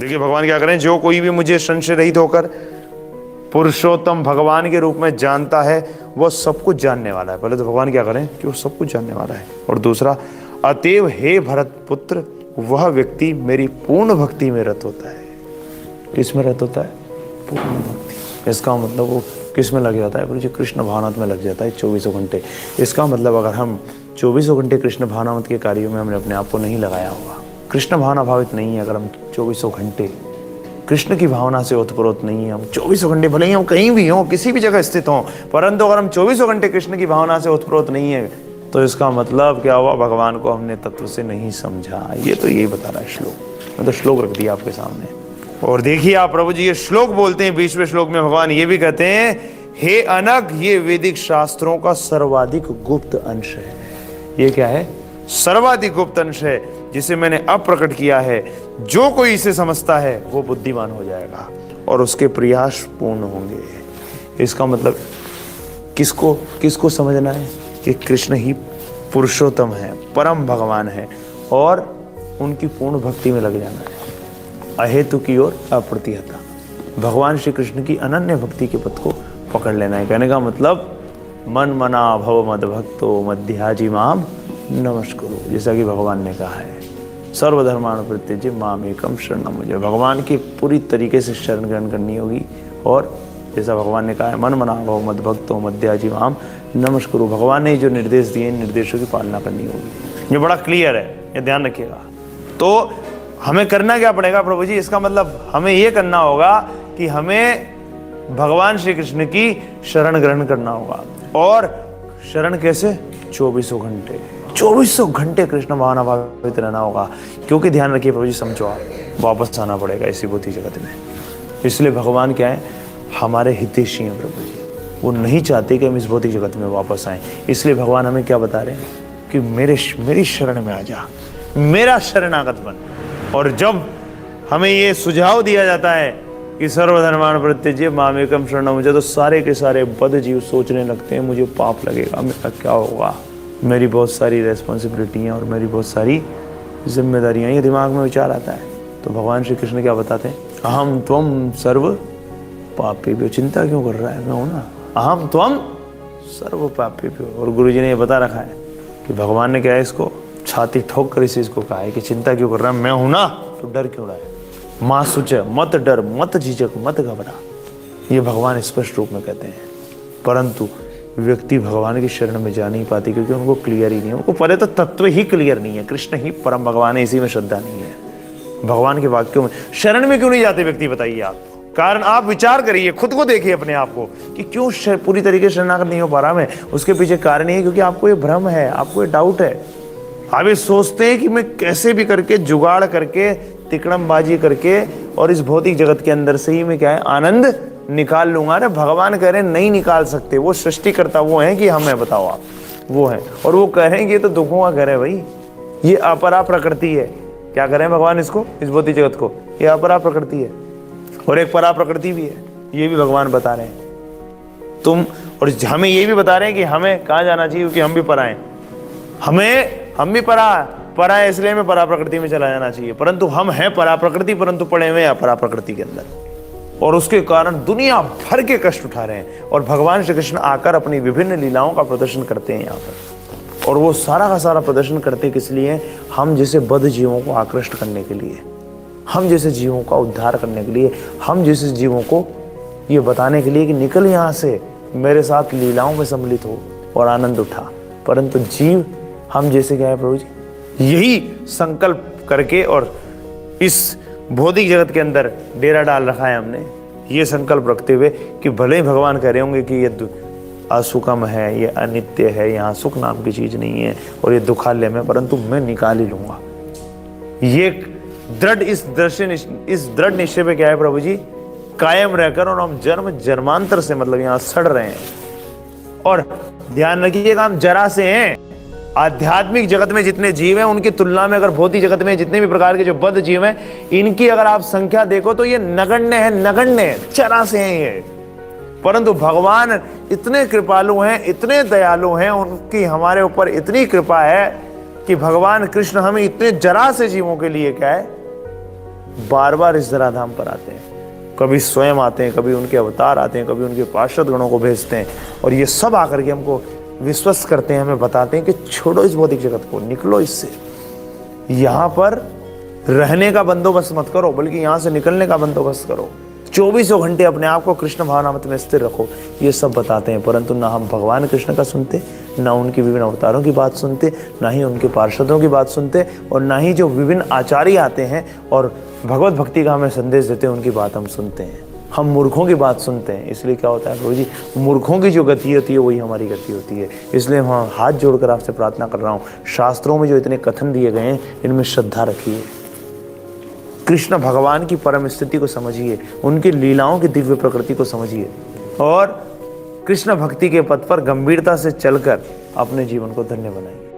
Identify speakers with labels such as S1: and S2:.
S1: देखिए भगवान क्या करें, जो कोई भी मुझे संशय रहित होकर पुरुषोत्तम भगवान के रूप में जानता है वह सब कुछ जानने वाला है। पहले तो भगवान क्या करें कि वो सब कुछ जानने वाला है। और दूसरा, अतएव हे भरत पुत्र, वह व्यक्ति मेरी पूर्ण भक्ति में रत होता है। किस में रत होता है? पूर्ण भक्ति। इसका मतलब वो किस में लग जाता है? प्रभु जी कृष्ण भावनामृत में लग जाता है 24 घंटे। इसका मतलब अगर हम 24 घंटे कृष्ण भावनामृत के कार्यों में हमने अपने आप को नहीं लगाया होगा, कृष्ण भावना भावित नहीं है, अगर हम 24 घंटे कृष्ण की भावना से ओतप्रोत नहीं है, हम 24 घंटे भले ही हम कहीं भी हों, किसी भी जगह स्थित हों, परंतु अगर हम 24 घंटे कृष्ण की भावना से ओतप्रोत नहीं है, तो इसका मतलब क्या हुआ? भगवान को हमने तत्व से नहीं समझा। ये तो यही बता रहा है श्लोक। मैं तो श्लोक रख दिया आपके सामने। और देखिए आप, प्रभु जी ये श्लोक बोलते हैं, 20वें श्लोक में भगवान ये भी कहते हैं, हे अनग, ये वैदिक शास्त्रों का सर्वाधिक गुप्त अंश है। ये क्या है? सर्वाधिक गुप्त अंश है, जिसे मैंने अब प्रकट किया है। जो कोई इसे समझता है वो बुद्धिमान हो जाएगा और उसके प्रयास पूर्ण होंगे। इसका मतलब किसको किसको समझना है? कि कृष्ण ही पुरुषोत्तम है, परम भगवान है, और उनकी पूर्ण भक्ति में लग जाना है, अहेतु की ओर अप्रतिहता। भगवान श्री कृष्ण की अनन्य भक्ति के पथ को पकड़ लेना है। कहने का मतलब, मन मना भव मद भक्तो मध्याजी माम नमस्कुरु, जैसा कि भगवान ने कहा है, सर्वधर्मान् परित्यज्य माम एकम शरणम व्रज। भगवान की पूरी तरीके से शरण ग्रहण करनी होगी। और जैसा भगवान ने कहा है, मन मना भव मद भक्तो मध्याजी माम नमस्कुरु, भगवान ने जो निर्देश दिए इन निर्देशों की पालना करनी होगी। ये बड़ा क्लियर है, ये ध्यान रखिएगा। तो हमें करना क्या पड़ेगा प्रभु जी? इसका मतलब हमें ये करना होगा कि हमें भगवान श्री कृष्ण की शरण ग्रहण करना होगा। और शरण कैसे? 24 घंटे, 24 घंटे कृष्ण भावना भावित रहना होगा। क्योंकि ध्यान रखिए प्रभु जी, समझो आप, वापस आना पड़ेगा इसी भौतिक जगत में। इसलिए भगवान क्या है? हमारे हितैषी हैं प्रभु जी। वो नहीं चाहते कि हम इस भौतिक जगत में वापस आएं। इसलिए भगवान हमें क्या बता रहे हैं? कि मेरी शरण में आ जा, मेरा शरणागत बन। और जब हमें ये सुझाव दिया जाता है कि सर्वधर्मान् परित्यज्य माम एकम शरणम व्रज, तो सारे के सारे बद्ध जीव सोचने लगते हैं मुझे पाप लगेगा, मेरा क्या होगा, मेरी बहुत सारी रेस्पॉन्सिबिलिटियाँ और मेरी बहुत सारी जिम्मेदारियाँ, ये दिमाग में विचार आता है। तो भगवान श्री कृष्ण क्या बताते हैं? अहम त्वम सर्व पापेभ्यो। चिंता क्यों कर रहा है? मैं हूं ना। अहम त्वम सर्व पापेभ्यो। और गुरु जी ने ये बता रखा है कि भगवान ने क्या है, इसको छाती ठोक कर इसे इसको कहा है कि चिंता क्यों कर रहा है? मैं हूं ना, तो डर क्यों रहा है? माँ सुच, मत डर, मत झिझक, मत घबरा, ये भगवान स्पष्ट रूप में कहते हैं। परंतु व्यक्ति भगवान की शरण में जा नहीं पाती, क्योंकि उनको क्लियर ही नहीं है। उनको पहले तो तत्व ही क्लियर नहीं है, कृष्ण ही परम भगवान है, इसी में श्रद्धा नहीं है। भगवान के वाक्यों में शरण में क्यों नहीं जाते व्यक्ति? बताइए आप। कारण आप विचार करिए, खुद को देखिए अपने आप को कि क्यों पूरी तरीके से शरणागत नहीं हो पा रहा मैं। उसके पीछे कारण ही है क्योंकि आपको ये भ्रम है, आपको ये डाउट है। आप ये सोचते हैं कि मैं कैसे भी करके जुगाड़ करके, तिकड़मबाजी करके, और इस भौतिक जगत के अंदर से ही मैं क्या है, आनंद निकाल लूंगा। अरे भगवान कह रहे हैं नहीं निकाल सकते। वो सृष्टिकर्ता वो है कि हम है? बताओ आप। वो है। और वो कह रहे हैं कि ये तो दुखों का घर है भाई, ये अपरा प्रकृति है। क्या कह रहे हैं भगवान इसको, इस भौतिक जगत को? ये अपरा प्रकृति है और एक परा प्रकृति भी है। ये भी भगवान बता रहे हैं तुम। और हमें ये भी बता रहे हैं कि हमें कहाँ जाना चाहिए, क्योंकि हम भी परा हैं। हम भी परा है, इसलिए हमें परा प्रकृति में चला जाना चाहिए। परंतु हम हैं परा प्रकृति, परंतु पड़े हुए हैं अपरा प्रकृति के अंदर, और उसके कारण दुनिया भर के कष्ट उठा रहे हैं। और भगवान श्री कृष्ण आकर अपनी विभिन्न लीलाओं का प्रदर्शन करते हैं यहाँ पर। और वो सारा का सारा प्रदर्शन करते किस लिए? हम जैसे बद्ध जीवों को आकृष्ट करने के लिए, हम जैसे जीवों का उद्धार करने के लिए, हम जैसे जीवों को ये बताने के लिए कि निकल यहाँ से, मेरे साथ लीलाओं में सम्मिलित हो और आनंद उठा। परंतु जीव हम जैसे क्या है प्रभु जी? यही संकल्प करके और इस भौतिक जगत के अंदर डेरा डाल रखा है हमने, ये संकल्प रखते हुए कि भले ही भगवान कह रहे होंगे कि ये असुखम है, ये अनित्य है, यहाँ सुख नाम की चीज नहीं है और ये दुखालय में, परंतु मैं निकाल ही लूंगा। ये इस दृढ़ निश्चय पे क्या है प्रभु जी? कायम रहकर, और हम जन्म जन्मांतर से मतलब यहाँ सड़ रहे हैं। और ध्यान रखिएगा, हम जरा से हैं। आध्यात्मिक जगत में जितने जीव हैं उनकी तुलना में अगर भौतिक जगत में जितने भी प्रकार के जो बद्ध जीव हैं, इनकी अगर आप संख्या देखो तो ये नगण्य है, नगण्य, जरा से हैं ये। परंतु भगवान इतने कृपालु हैं, इतने दयालु हैं, उनकी हमारे ऊपर इतनी कृपा है कि भगवान कृष्ण हमें इतने जरा से जीवों के लिए क्या है, बार बार इस धराधाम पर आते हैं। कभी स्वयं आते हैं, कभी उनके अवतार आते हैं, कभी उनके पार्षद गणों को भेजते हैं, और ये सब आकर के हमको विश्वस्त करते हैं, हमें बताते हैं कि छोड़ो इस भौतिक जगत को, निकलो इससे, यहाँ पर रहने का बंदोबस्त मत करो, बल्कि यहाँ से निकलने का बंदोबस्त करो, 24 घंटे अपने आप को कृष्ण भावनामृत में स्थिर रखो, ये सब बताते हैं। परंतु ना हम भगवान कृष्ण का सुनते, ना उनकी विभिन्न अवतारों की बात सुनते, ना ही उनके पार्षदों की बात सुनते, और ना ही जो विभिन्न आचार्य आते हैं और भगवत भक्ति का हमें संदेश देते हैं उनकी बात हम सुनते हैं। हम मूर्खों की बात सुनते हैं। इसलिए क्या होता है प्रभु जी, मूर्खों की जो गति होती है वही हमारी गति होती है। इसलिए मैं हाथ जोड़कर आपसे प्रार्थना कर रहा हूँ, शास्त्रों में जो इतने कथन दिए गए हैं इनमें श्रद्धा रखिए, कृष्ण भगवान की परम स्थिति को समझिए, उनकी लीलाओं की दिव्य प्रकृति को समझिए, और कृष्ण भक्ति के पथ पर गंभीरता से चलकर अपने जीवन को धन्य बनाइए।